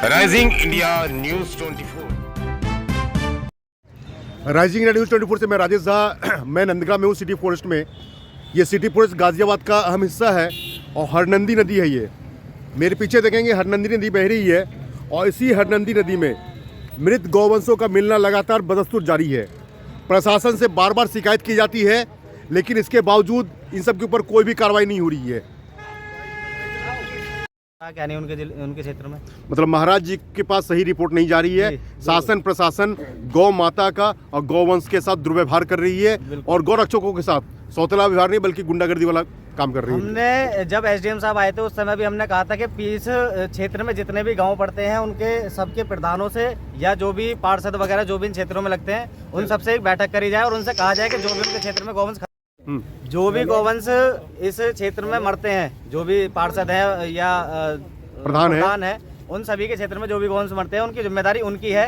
Rising India news 24। Rising India news 24 से मैं राजेश झा। मैं नंदग्राम में हूँ, सिटी फॉरेस्ट में। ये सिटी फॉरेस्ट गाजियाबाद का अहम हिस्सा है और हरनंदी नदी है। ये मेरे पीछे देखेंगे, हरनंदी नदी बह रही है और इसी हरनंदी नदी में मृत गौवंशों का मिलना लगातार बदस्तूर जारी है। प्रशासन से बार बार शिकायत की जाती है, लेकिन इसके बावजूद इन सब के ऊपर कोई भी कार्रवाई नहीं हो रही है। क्या नहीं उनके क्षेत्र में, मतलब महाराज जी के पास सही रिपोर्ट नहीं जा रही है। शासन प्रशासन गौ माता का और गौवंश के साथ दुर्व्यवहार कर रही है और गौरक्षकों के साथ सौतेला व्यवहार नहीं बल्कि गुंडागर्दी वाला काम कर रही है। हमने जब एसडीएम साहब आए थे उस समय भी हमने कहा था कि इस क्षेत्र में जितने भी गांव पड़ते हैं उनके सबके प्रधानों से या जो भी पार्षद वगैरह जो भी इन क्षेत्रों में लगते हैं उन सबसे एक बैठक करी जाए और उनसे कहा जाए कि जो भी उनके क्षेत्र में गौवंश जो भी गौवंश इस क्षेत्र में मरते हैं, जो भी पार्षद है या प्रधान है, उन सभी के क्षेत्र में जो भी गौवंश मरते हैं उनकी जिम्मेदारी उनकी है।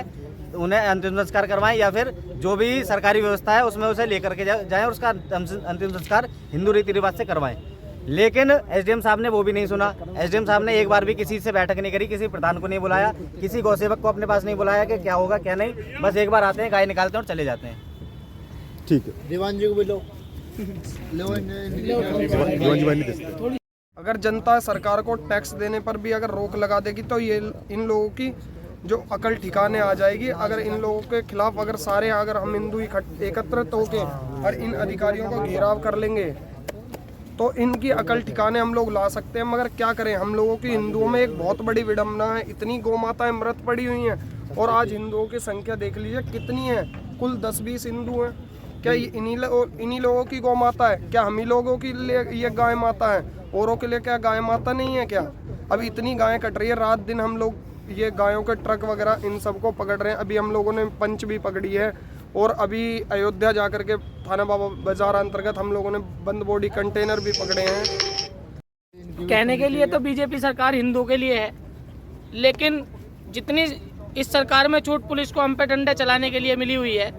उन्हें अंतिम संस्कार करवाएं या फिर जो भी सरकारी व्यवस्था है उसमें उसे लेकर के जाएं और उसका अंतिम संस्कार हिंदू रीति रिवाज से करवाएं। लेकिन एसडीएम साहब ने वो भी नहीं सुना। एसडीएम साहब ने एक बार भी किसी से बैठक नहीं करी, किसी प्रधान को नहीं बुलाया, किसी गौसेवक को अपने पास नहीं बुलाया कि क्या होगा क्या नहीं। बस एक बार आते हैं, गाय निकालते हैं और चले जाते हैं। ठीक है, दीवान जी को बोलो। अगर जनता सरकार को टैक्स देने पर भी अगर रोक लगा देगी तो ये इन लोगों की जो अकल ठिकाने आ जाएगी। अगर इन लोगों के खिलाफ अगर हम हिंदू एकत्रित होकर और इन अधिकारियों का घेराव कर लेंगे तो इनकी अकल ठिकाने हम लोग ला सकते हैं। मगर क्या करें, हम लोगों की हिंदुओं में एक बहुत बड़ी विडंबना है। इतनी गौ माताएं मृत पड़ी हुई हैं और आज हिंदुओं की संख्या देख लीजिए कितनी है। कुल 10-20 हिंदू हैं। क्या ये इन्हीं लोगों की गौ माता है? क्या हम ही लोगों के लिए ये गाय माता है? औरों के लिए क्या गाय माता नहीं है क्या? अब इतनी गायें कट रही है, रात दिन हम लोग ये गायों के ट्रक वगैरह इन सबको पकड़ रहे हैं। अभी हम लोगों ने पंच भी पकड़ी है और अभी अयोध्या जाकर के थाना बाबा बाजार अंतर्गत हम लोगों ने बंद बॉडी कंटेनर भी पकड़े हैं। कहने के लिए तो बीजेपी सरकार हिंदू के लिए है, लेकिन जितनी इस सरकार में छूट पुलिस को हम पे डंडे चलाने के लिए मिली हुई है,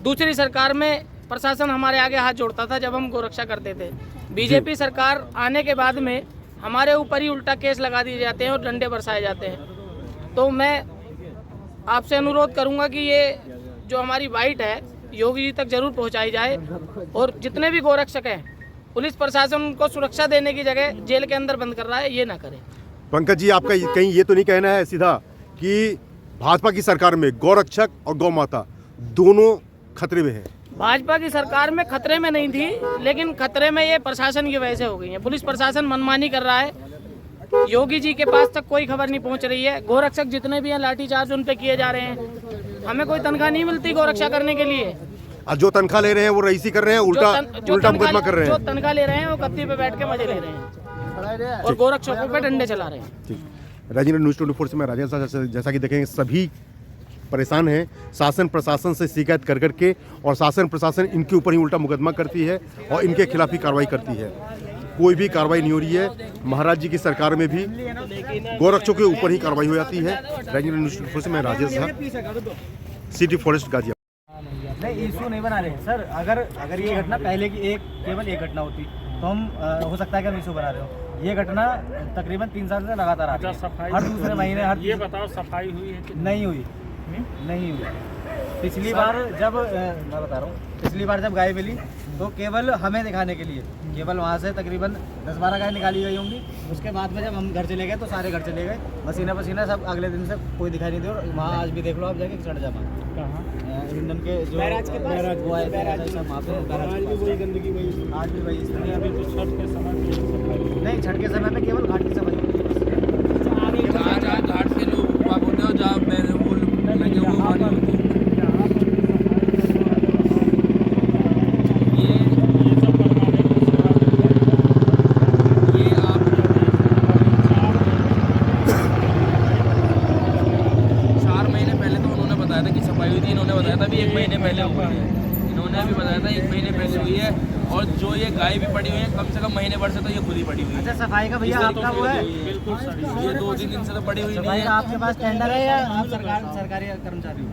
दूसरी सरकार में प्रशासन हमारे आगे हाथ जोड़ता था जब हम गोरक्षा करते थे। बीजेपी सरकार आने के बाद में हमारे ऊपर ही उल्टा केस लगा दिए जाते हैं और डंडे बरसाए जाते हैं। तो मैं आपसे अनुरोध करूंगा कि ये जो हमारी बाइट है योगी जी तक जरूर पहुंचाई जाए और जितने भी गोरक्षक हैं पुलिस प्रशासन उनको सुरक्षा देने की जगह जेल के अंदर बंद कर रहा है, ये ना करें। पंकज जी, आपका कहीं ये तो नहीं कहना है सीधा कि भाजपा की सरकार में गौरक्षक और गौ माता दोनों खतरे में है? भाजपा की सरकार में खतरे में नहीं थी, लेकिन खतरे में ये प्रशासन की वजह से हो गई है। पुलिस प्रशासन मनमानी कर रहा है। योगी जी के पास तक कोई खबर नहीं पहुंच रही है। गोरक्षक जितने भी हैं लाठीचार्ज उन पे किए जा रहे हैं। हमें कोई तनख्वाह नहीं मिलती गोरक्षा करने के लिए। और जो तनख्वाह ले रहे हैं वो रईसी कर रहे हैं, उल्टा मुकदमा कर रहे हैं। जो तनख्वाह ले रहे हैं वो कत्ती पे बैठ के मजे ले रहे हैं और गोरक्षकों पे डंडे चला रहे हैं। राइजिंग न्यूज़ 24 से मैं राजेश झा। जैसा कि देखेंगे सभी परेशान हैं शासन प्रशासन से शिकायत कर करके, और शासन प्रशासन इनके ऊपर ही उल्टा मुकदमा करती है और इनके खिलाफ ही कार्रवाई करती है। कोई भी कार्रवाई नहीं हो रही है। महाराज जी की सरकार में भी गोरक्षकों के ऊपर ही कार्रवाई हो जाती है। राइजिंग न्यूज़ 24 से मैं राजेश झा, सिटी फॉरेस्ट गाजियाबाद। नहीं, इशू नहीं बना रहे सर। अगर ये घटना पहले की केवल एक घटना होती तो हम हो सकता है कि हम इशू बना रहे हो। ये घटना तकरीबन 3 साल से लगातार आ रही है। हर दूसरे महीने ये बताओ सफाई हुई है कि नहीं हुई? नहीं हुई। पिछली बार जब मैं बता रहा हूँ, पिछली बार जब गाय मिली तो केवल हमें दिखाने के लिए केवल वहाँ से तकरीबन 10-12 गाय निकाली गई होंगी। उसके बाद में जब हम घर चले गए तो सारे घर चले गए, पसीना सब। अगले दिन से कोई दिखाई नहीं दिया। और वहाँ आज भी देख लो आप जाके चढ़ जामा इंधन के जो बैराज के पास वो है सब वहाँ पे वही गंदगी वही आज भी वही स्थिति। अभी तो छठ के समय नहीं, छठ के समय में केवल घाट की सफाई होती है। घाट के लोग होते हो जहाँ मेरे वो लगे हुए पानी होती है। ये आप 4 महीने पहले तो उन्होंने बताया था कि सफाई हुई थी। इन्होंने बताया था अभी 1 महीने पहले हुई है। इन्होंने भी बताया था 1 महीने पहले हुई है। और जो ये गाय भी पड़ी हुई है कम से कम महीने भर से तो ये खुद ही पड़ी हुई है। अच्छा, सफाई का भैया आपका वो है? बिल्कुल सर, ये 2-3 दिन से तो पड़ी हुई नहीं है। आपके पास टेंडर है या आप सरकारी कर्मचारी हो?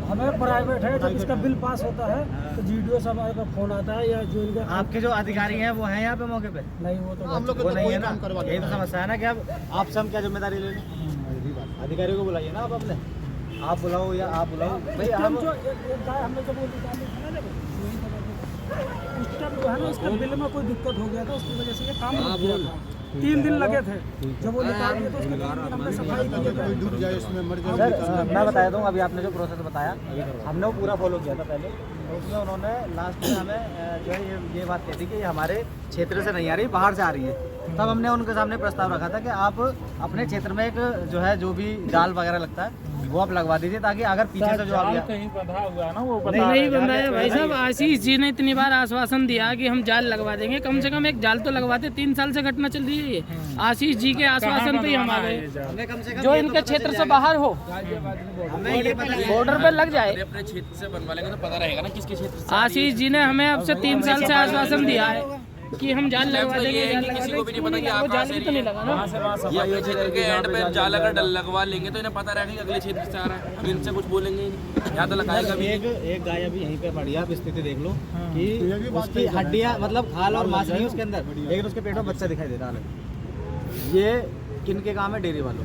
हमें प्राइवेट है। जब इसका बिल पास होता है तो जीडीओ साहब का फोन आता है या जो इनके आपके जो अधिकारी हैं वो हैं यहाँ पे मौके पे? नहीं, वो तो हम लोग नहीं है ना। यही तो समस्या है ना कि अब आपसे हम क्या जिम्मेदारी ले लें। अधिकारियों को बुलाइए ना आप अपने, आप बुलाओ या आप बुलाओ भाई। हम जो एक गाय हमने जब वो निकाली थी ना, देखो उस टाइम जो है ना उसके बिल में कोई दिक्कत हो गया था, उसकी वजह से ये काम रुक गया था। 3 दिन लगे थे जब वो निकाल दिए तो उसके 3 दिन हमने सफाई की थी। सर मैं बता दूँ, अभी आपने जो प्रोसेस बताया हमने वो पूरा फॉलो किया था पहले। तो उसमें उन्होंने लास्ट में हमें जो है ये बात कही थी कि ये हमारे क्षेत्र से नहीं आ रही, बाहर से आ रही है। तब हमने उनके सामने प्रस्ताव रखा था कि आप अपने क्षेत्र में एक जो है जो भी जाल वगैरह लगता है वो आप लगवा दीजिए, ताकि अगर पीछे से जो आ गया नहीं बंधा है भाई साहब। आशीष जी ने इतनी बार आश्वासन दिया कि हम जाल लगवा देंगे, कम से कम एक जाल तो लगवाते। 3 साल से घटना चल रही है ये। आशीष जी के आश्वासन पे ही हम आ गए। जो इनके क्षेत्र से बाहर हो, बॉर्डर पे लग जाए। अपने क्षेत्र से बनवा लेंगे तो पता रहेगा ना किसके क्षेत्र से। आशीष जी ने हमें अब से 3 साल से आश्वासन दिया है कि हम जाल लगवा देंगे, जाल लगवा किसी को भी नहीं पता कि देंगे। वो आप जाल भी तो नहीं लगा ना। ये अपने क्षेत्र के एंड पे जाल अगर लगवा लेंगे तो इन्हें पता रहेगा कि अगले क्षेत्र से आ रहा है। हम इनसे कुछ बोलेंगे ही नहीं, यहाँ तो लगाएगा भी। एक गाय अभी यहीं पे पड़ी है, आप स्थिति देख लो कि उसकी हड्डियां मतलब खाल और मांस नहीं है उसके अंदर, लेकिन उसके पेट में बच्चा दिखाई दे रहा है। ये किन के काम है? डेयरी वालों।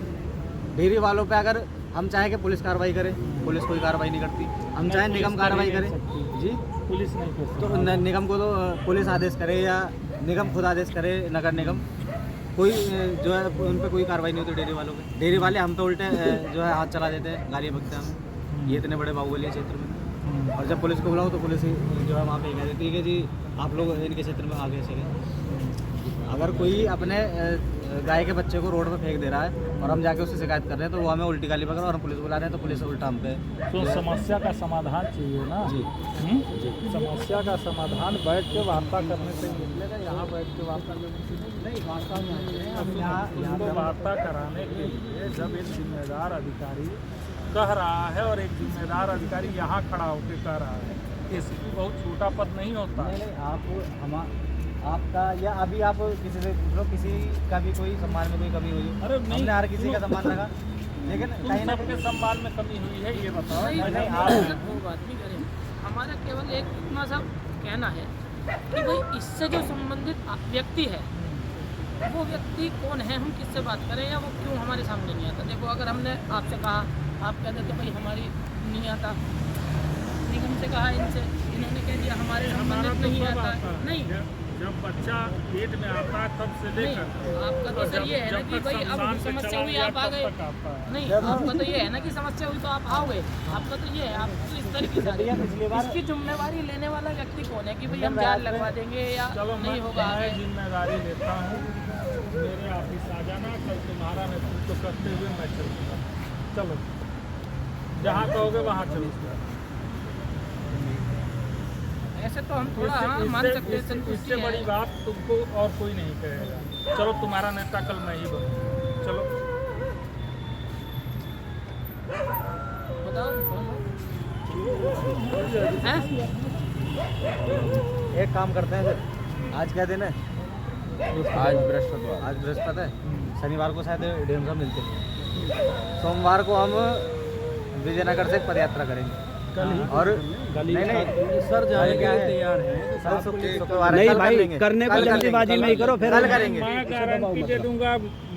डेयरी वालों पे अगर हम चाहें कि पुलिस कार्रवाई करे, पुलिस कोई कार्रवाई नहीं करती। हम चाहें निगम कार्रवाई करे जी, पुलिस नहीं, तो निगम को तो पुलिस आदेश करे या निगम खुद आदेश करे, नगर निगम, कोई जो है उन पर कोई कार्रवाई नहीं होती डेयरी वालों पे। डेयरी वाले हम तो उल्टे जो है हाथ चला देते हैं, गालियाँ बकते हैं हमें, ये इतने बड़े बाहुबली क्षेत्र में। और जब पुलिस को बुलाओ तो पुलिस जो है वहाँ पे कह देती है कि जी आप लोग इनके क्षेत्र में आगे चले। अगर कोई अपने गाय के बच्चे को रोड पे फेंक दे रहा है और हम जाके उससे शिकायत कर रहे हैं तो वो हमें उल्टी गाली पकड़ और हम पुलिस बुला रहे हैं तो पुलिस उल्टा हम पे। तो समस्या का समाधान चाहिए ना जी। समस्या का समाधान बैठ के वार्ता करने से निकलेगा। यहाँ बैठ के वार्ता करने से नहीं, वार्ता में उनको वार्ता कराने के लिए जब एक जिम्मेदार अधिकारी कह रहा है और एक जिम्मेदार अधिकारी यहाँ खड़ा होकर कह रहा है, एसीपी बहुत छोटा पद नहीं होता है। आपका या अभी आप किसी से पूछ लो, किसी का भी कोई सम्मान में कोई कमी हुई हो? अरे नहीं, हमने हर किसी का सम्मान रखा, लेकिन कहीं ना सबके सम्मान में कमी हुई है ये बताओ। नहीं, आप वो बात नहीं करें। हमारा केवल एक इतना सा कहना है कि भाई इससे जो संबंधित व्यक्ति है वो व्यक्ति कौन है, हम किससे बात करें या वो क्यों हमारे सामने नहीं आता। देखो अगर हमने आपसे कहा, आप कह देते भाई हमारी नहीं आता, निगम से कहा इनसे, इन्होंने कह दिया हमारे संबंधित नहीं आता। नहीं, जब बच्चा पेट में आता है तब से लेकर आपका तो सर ये है ना कि भाई अब समस्या हुई आप आ गए। नहीं, आपका तो ये है ना कि समस्या हुई तो आप आओगे। आपका तो ये है, आप तो इस तरीके से इसकी जिम्मेवारी लेने वाला व्यक्ति कौन है कि भाई हम जाल लगवा देंगे या नहीं होगा। मैं जिम्मेदारी लेता हूँ, मेरे ऑफिस आ जाना, कल तुम्हारा नेतृत्व करते हुए मैं चलूँगा। चलो जहाँ कहोगे वहाँ चलूँगा। ऐसे तो हम थोड़ा मान सकते हैं, इससे बड़ी बात तुमको और कोई नहीं कहेगा। चलो तुम्हारा नेता कल मैं ही बनूँ। चलो बताओ एक काम करते हैं सर, आज क्या दिन है? आज बृहस्पतिवार। आज बृहस्पति है, शनिवार को शायद डीएम साहब मिलते हैं। सोमवार को हम विजयनगर से पद यात्रा करेंगे और नहीं सर जाने के तैयार है। नहीं भाई, करने को जल्दीबाजी में ही करो, फिर कल करेंगे। मैं गारंटी दे दूंगा।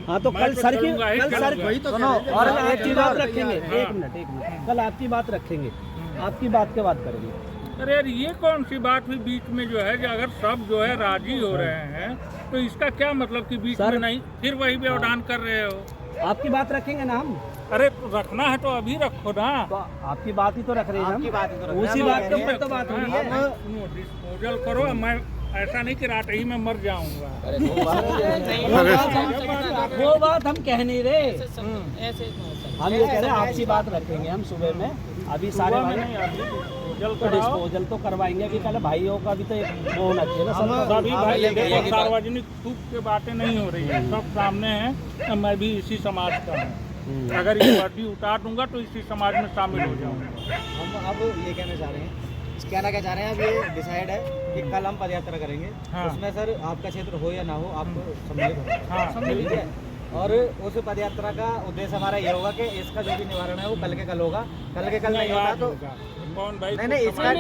हाँ तो कल सर की वही तो सुनो, और आपकी बात रखेंगे। एक मिनट, कल आपकी बात रखेंगे, आपकी बात के बाद करेंगे। अरे यार ये कौन सी बात हुई बीच में जो है कि अगर सब जो है राजी हो रहे हैं तो इसका क्या मतलब कि बीच में नहीं फिर वही व्यवधान कर रहे हो? आपकी बात रखेंगे ना हम। अरे तो रखना है तो अभी रखो ना। तो आपकी बात ही तो रख रहे हैं हम। आपकी बात ही तो रख रहे हैं। उसी बात के ऊपर तो बात हो रही है। सुनो, डिस्पोजल करो। मैं ऐसा नहीं कि रात ही में मर जाऊंगा। वो बात हम कह नहीं रहे, ऐसे हम ये कह रहे हैं आपसी बात रखेंगे हम सुबह में। अभी सारे भाई तो डिस्पोजल तो करवाएंगे, अभी पहले भाइयों का भी तो एक वो होना चाहिए ना। सभी भाई देखो, सार्वजनिक थूक के बातें नहीं हो रही है, सब सामने है। मैं भी इसी समाज का हूँ, अगर ये वर्दी उतार दूंगा तो इसी समाज में शामिल हो जाऊंगा। हम अब ये कहना चाह रहे हैं, कहना क्या चाह रहे हैं, अब ये डिसाइड है कि कल हम पदयात्रा करेंगे। हाँ। उसमें सर आपका क्षेत्र हो या ना हो, आपको सम्मिलित होगा। हाँ, ठीक है। और उस पदयात्रा का उद्देश्य हमारा ये होगा कि इसका जो भी निवारण है वो कल के कल होगा। कल के कल नहीं होगा तो कौन भाई? नहीं, इसका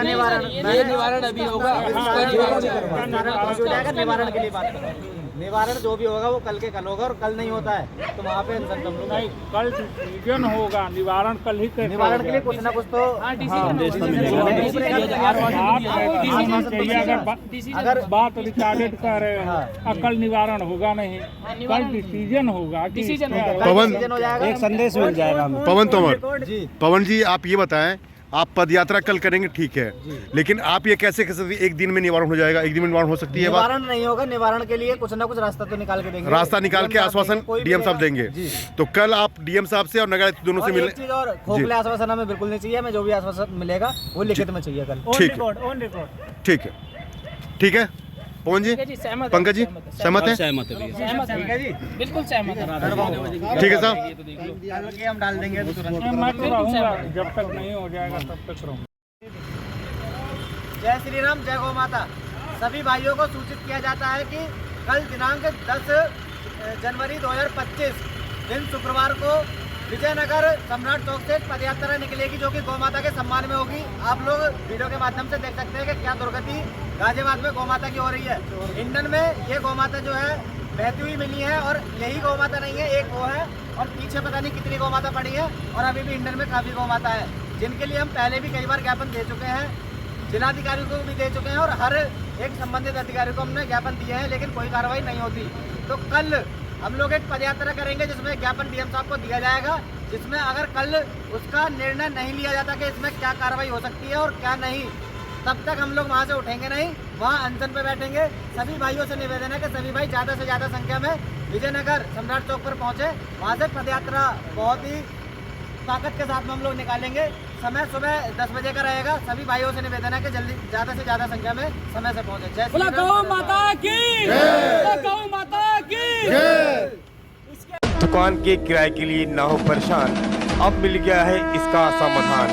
निवारण ये निवारण अभी होगा। निवारण के लिए बात कर रहे हैं। निवारण जो भी होगा वो कल के कल होगा, और कल नहीं होता है तो वहाँ पे अनशन हम लोग नहीं, कल डिसीजन होगा, निवारण कल ही कर निवारण के लिए कुछ ना कुछ तो अगर बात रिकॉर्डेड कर रहे हैं, कल निवारण होगा नहीं, कल डिसीजन होगा। पवन हो जाएगा, एक संदेश मिल जाएगा हमें। पवन तोमर जी पवन जी, आप ये बताएं, आप पद यात्रा कल करेंगे ठीक है, लेकिन आप ये कैसे एक दिन में निवारण हो जाएगा? एक दिन में निवारण हो सकती है बात? निवारण नहीं होगा, निवारण के लिए कुछ ना कुछ रास्ता तो निकाल के देंगे, रास्ता निकाल के आश्वासन डीएम साहब देंगे। तो कल आप डीएम साहब से और नगर आयुक्त दोनों से और मिले। एक चीज और, खोखले आश्वासन हमें बिल्कुल नहीं चाहिए, हमें जो भी आश्वासन मिलेगा वो लिखित में चाहिए कल। ठीक है, ठीक है, ठीक है। पवन जी, पंकज जी, सहमत है? सहमत है जी, बिल्कुल सहमत है। ठीक है साहब, कल के हम डाल देंगे तो तुरंत। मैं तो रहूंगा, जब तक नहीं हो जाएगा तब तक रहूंगा। जय श्री राम, जय गौ माता। सभी भाइयों को सूचित किया जाता है कि कल दिनांक 10 जनवरी 2025 दिन शुक्रवार को विजयनगर सम्राट चौक से पद यात्रा निकलेगी, जो कि गौ माता के सम्मान में होगी। आप लोग वीडियो के माध्यम से देख सकते हैं कि क्या दुर्गति गाजियाबाद में गौ माता की हो रही है। इंडन में ये गौ माता जो है बहती हुई मिली है, और यही गौ माता नहीं है, एक वो है, और पीछे पता नहीं कितनी गौ माता पड़ी है, और अभी भी इंडन में काफ़ी गौ माता है, जिनके लिए हम पहले भी कई बार ज्ञापन दे चुके हैं, जिलाधिकारी को भी दे चुके हैं, और हर एक संबंधित अधिकारी को हमने ज्ञापन दिए हैं, लेकिन कोई कार्रवाई नहीं होती। तो कल हम लोग एक पदयात्रा करेंगे, जिसमें ज्ञापन डीएम साहब को दिया जाएगा, जिसमें अगर कल उसका निर्णय नहीं लिया जाता कि इसमें क्या कार्रवाई हो सकती है और क्या नहीं, तब तक हम लोग वहाँ से उठेंगे नहीं, वहाँ अनशन पे बैठेंगे। सभी भाइयों से निवेदन है कि सभी भाई ज़्यादा से ज़्यादा संख्या में विजयनगर सम्राट चौक पर पहुँचे। वहाँ से पदयात्रा बहुत ही ताकत के साथ में हम लोग निकालेंगे। समय सुबह 10 बजे का रहेगा। सभी भाइयों से निवेदन है कि जल्दी ज़्यादा से ज़्यादा संख्या में समय से पहुँचे। जय श्री राम। गौ माता की जय, गौ माता की जय। दुकान के किराए के लिए ना हो परेशान, अब मिल गया है इसका समाधान।